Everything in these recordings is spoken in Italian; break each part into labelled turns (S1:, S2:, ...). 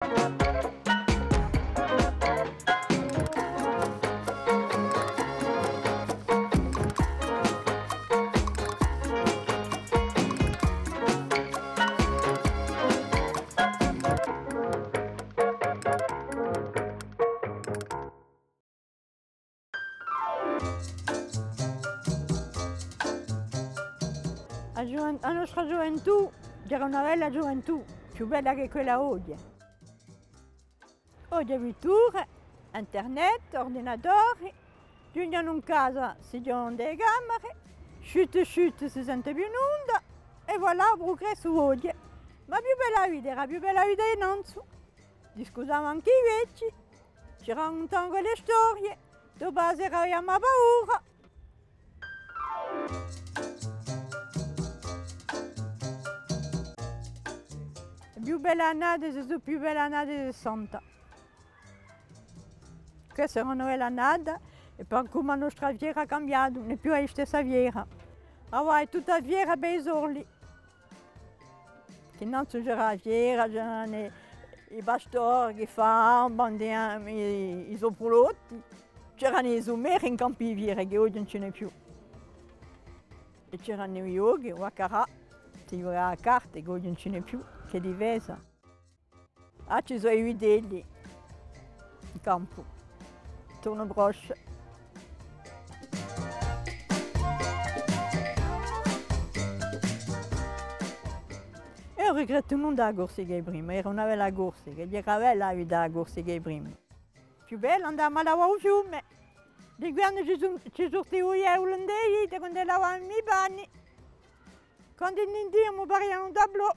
S1: La nostra gioventù era una bella gioventù, più bella che quella oggi. Oggi addirittura internet, ordinatori, giungono in casa, si giocano delle camere, chute si sente più nulla e voilà il progresso oggi. Ma più bella vita era più bella vita di Nanzu. Discutavamo anche i vecchi, ci raccontavano le storie, dopo la sera avevamo paura. Le più belle annate sono le più belle annate del 60. Questa è una bella annata e per come la nostra fiera ha cambiato, non è più la stessa fiera. Ora è tutta fiera per i sorli. Che non c'era la fiera, c'erano i pastori che vendevano i prodotti, c'erano i someri in campi di fiera che oggi non ce n'è più. E c'erano i yogi, o a Carà, si giocava a carte che oggi non ce n'è più, che è diversa. Ah, ci sono i vitelli in campo, torno broscia. Io regretto non la corsa che prima, era una bella corsa, che era bella la vita la corsa che prima. Più bella andavamo a lavare al fiume, di quando ci sortivano gli olandesi, quando lavavamo i panni, quando andiamo parlavamo un tableau.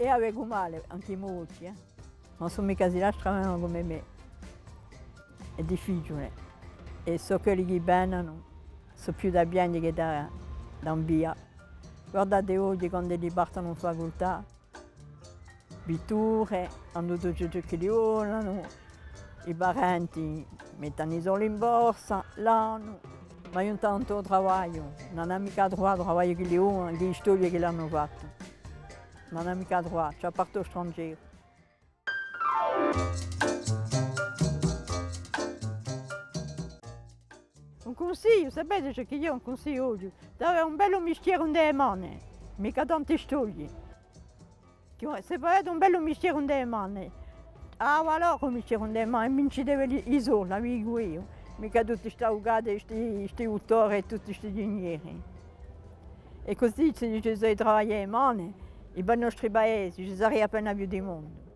S1: E avevo male, anche molti, non sono mica si lasciavano come me. È difficile. E so quelli che bannano, sono più da bene che da via. Guardate oggi quando li partono in facoltà, pitture, hanno tutti ciò che li volano, i parenti mettono i soldi in borsa, l'hanno, ma io intanto lavoro, non ho mica trovato lavoro che li hanno, che storie che l'hanno fatto. Non ho mica trovato, cioè parto straniero. Un consiglio, sapete che io ho un consiglio oggi, di avere un bello mestiere nelle mani, mica tante storie. Se avete un bello mestiere nelle mani, allora un mestiere nelle mani, mi ci deve i soldi, la vivo io, mica tutti questi avvocati, questi autori e tutti questi ingegneri. E così se ci sono lavorare le mani, i nostri paesi, ci sarebbe appena più di mondo.